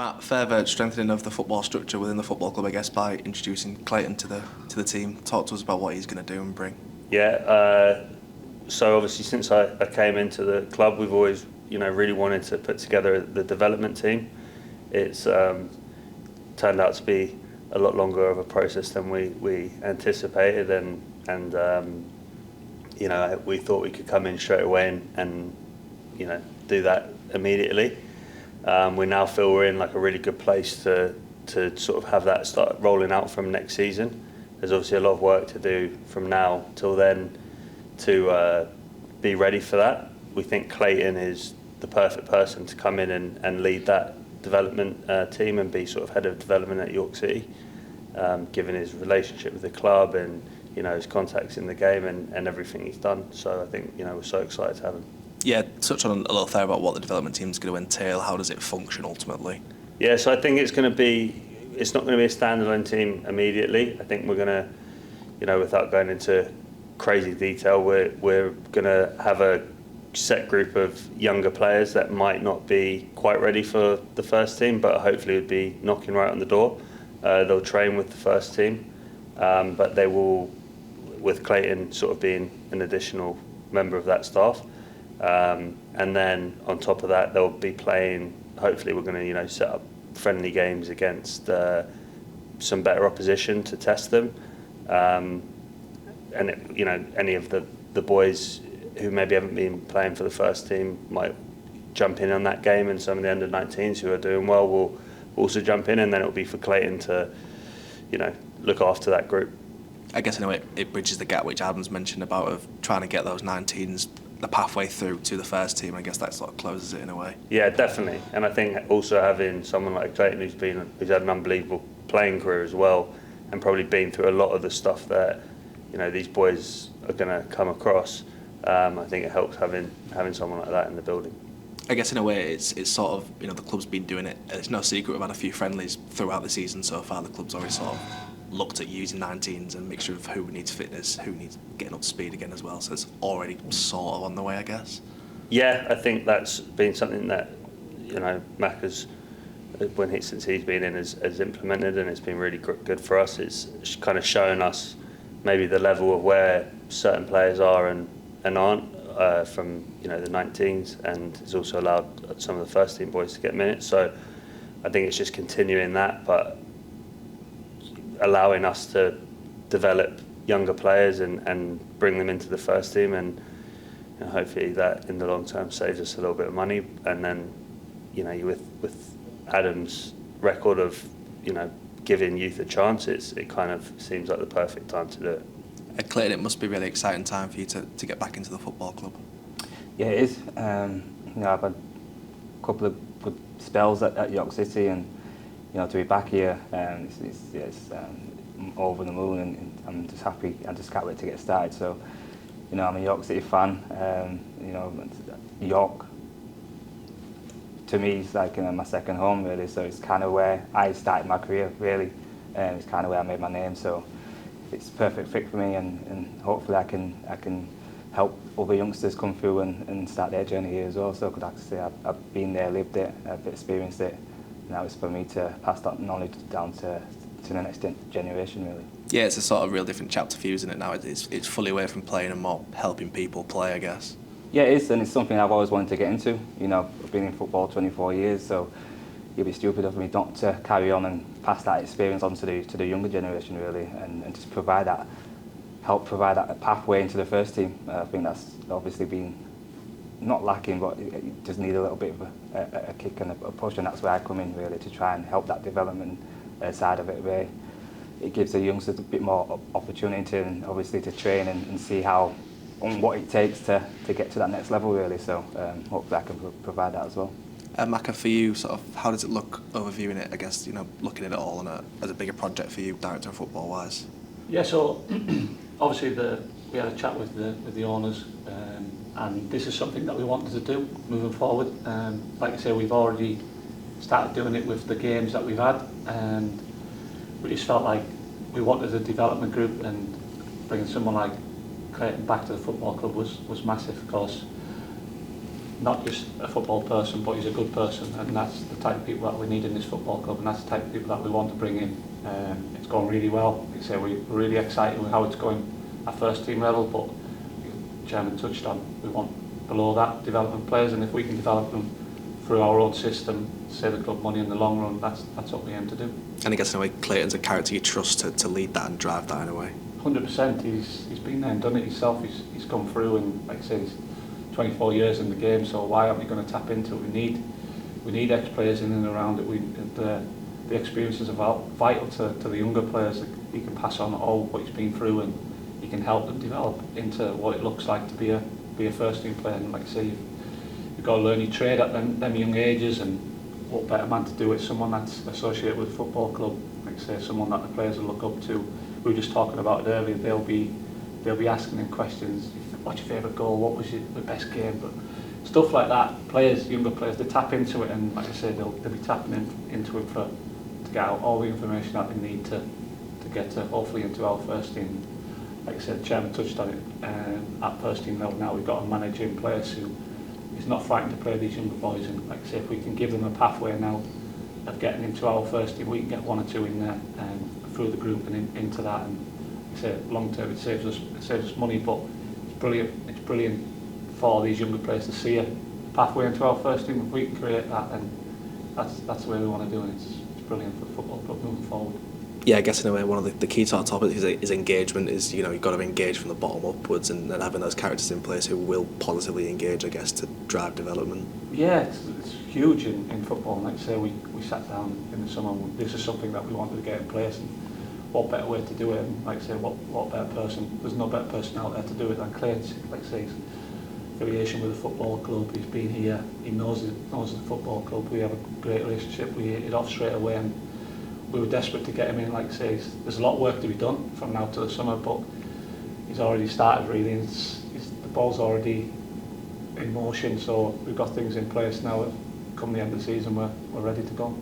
Matt, further strengthening of the football structure within the football club, I guess, by introducing Clayton to the team. Talk to us about what he's going to do and bring. Yeah, so obviously since I came into the club, we've always really wanted to put together the development team. It's turned out to be a lot longer of a process than we anticipated, and we thought we could come in straight away and do that immediately. We now feel we're in like a really good place to sort of have that start rolling out from next season. There's obviously a lot of work to do from now till then to be ready for that. We think Clayton is the perfect person to come in and lead that development team and be sort of head of development at York City, given his relationship with the club and his contacts in the game and everything he's done. So I think we're so excited to have him. Yeah, touch on a little there about what the development team is going to entail. How does it function ultimately? Yeah, so I think it's not going to be a standalone team immediately. I think we're going to, without going into crazy detail, we're going to have a set group of younger players that might not be quite ready for the first team, but hopefully would be knocking right on the door. They'll train with the first team, but they will, with Clayton sort of being an additional member of that staff. And then on top of that, they'll be playing. Hopefully, we're going to set up friendly games against some better opposition to test them. And any of the boys who maybe haven't been playing for the first team might jump in on that game, and some of the under-19s who are doing well will also jump in, and then it'll be for Clayton to look after that group. I guess in a way it bridges the gap which Adam's mentioned about of trying to get those 19s the pathway through to the first team. I guess that sort of closes it in a way. Yeah, definitely. And I think also having someone like Clayton who's had an unbelievable playing career as well, and probably been through a lot of the stuff that these boys are going to come across. I think it helps having someone like that in the building. I guess in a way it's sort of the club's been doing it. It's no secret we've had a few friendlies throughout the season so far. The club's already sort of looked at using 19s and a mixture of who needs fitness, who needs getting up to speed again as well. So it's already sort of on the way, I guess. Yeah, I think that's been something that Mac has, since he's been in, has implemented, and it's been really good for us. It's kind of shown us maybe the level of where certain players are and aren't from the 19s, and it's also allowed some of the first team boys to get minutes. So I think it's just continuing that, but allowing us to develop younger players and bring them into the first team, and hopefully that in the long term saves us a little bit of money. And then with Adam's record of giving youth a chance, it kind of seems like the perfect time to do it. At Clayton, it must be a really exciting time for you to get back into the football club. Yeah, it is. I've had a couple of good spells at York City, and to be back here, it's over the moon, and I'm just happy. I just can't wait to get started. So, I'm a York City fan. York, to me, is like my second home, really. So it's kind of where I started my career, really. It's kind of where I made my name. So it's a perfect fit for me, and hopefully I can help other youngsters come through and start their journey here as well. So, like I say, I've been there, lived it, I've experienced it. Now it's for me to pass that knowledge down to the next generation, really. Yeah, it's a sort of real different chapter for you, isn't it? Now it's fully away from playing and more helping people play, I guess. Yeah, it is, and it's something I've always wanted to get into. I've been in football 24 years, so it'd be stupid of me not to carry on and pass that experience on to the younger generation, really, and just help provide that pathway into the first team. I think that's obviously been not lacking, but it just need a little bit of a kick and a push, and that's where I come in, really, to try and help that development side of it, where it gives the youngsters a bit more opportunity and obviously to train and see how and what it takes to get to that next level, really. So hopefully I can provide that as well. Maka, for you, sort of, how does it look overviewing it? I guess looking at it all as a bigger project for you, director of football wise. Yeah, so obviously we had a chat with the owners, and this is something that we wanted to do moving forward. Like I say, we've already started doing it with the games that we've had, and we just felt like we wanted a development group, and bringing someone like Clayton back to the football club was massive, because not just a football person, but he's a good person, and that's the type of people that we need in this football club, and that's the type of people that we want to bring in. It's going really well. Like I say, we're really excited with how it's going at first team level, but the chairman touched on, we want below that development players, and if we can develop them through our own system, save the club money in the long run, that's what we aim to do. And I guess in a way, Clayton's a character you trust to lead that and drive that in a way. 100%. He's been there and done it himself. He's come through, and like I say, he's 24 years in the game. So why aren't we going to tap into it? We need ex-players in and around it. The experiences are vital to the younger players. He can pass on all what he's been through, and he can help them develop into what it looks like to be a first team player. And like I say, you've got to learn your trade at them young ages, and what better man to do it? Someone that's associated with a football club, like I say, someone that the players will look up to. We were just talking about it earlier. They'll be asking him questions. What's your favourite goal? What was your best game? But stuff like that. Players, younger players, they tap into it, and like I say, they'll be tapping into it to get out all the information that they need to get to hopefully into our first team. Like I said, the chairman touched on it. At first team level now, we've got a manager in place who is not frightened to play these younger boys, and like I say, if we can give them a pathway now of getting into our first team, we can get one or two in there through the group and into that, and like I say, long term it saves us money, but it's brilliant for these younger players to see a pathway into our first team. If we can create that, then that's the way we want to do it. It's brilliant for the football club moving forward. Yeah, I guess in a way one of the key to our topics is engagement. Is you've got to engage from the bottom upwards, and having those characters in place who will positively engage, I guess, to drive development. Yeah, it's huge in football. And like I say, we sat down in the summer. This is something that we wanted to get in place, and what better way to do it? And like I say, what better person? There's no better person out there to do it than Clayton. Like I say, he's affiliation with the football club. He's been here. He knows the football club. We have a great relationship. We hit it off straight away, and we were desperate to get him in. Like I say, there's a lot of work to be done from now to the summer, but he's already started really. The ball's already in motion, so we've got things in place now. Come the end of the season, we're ready to go.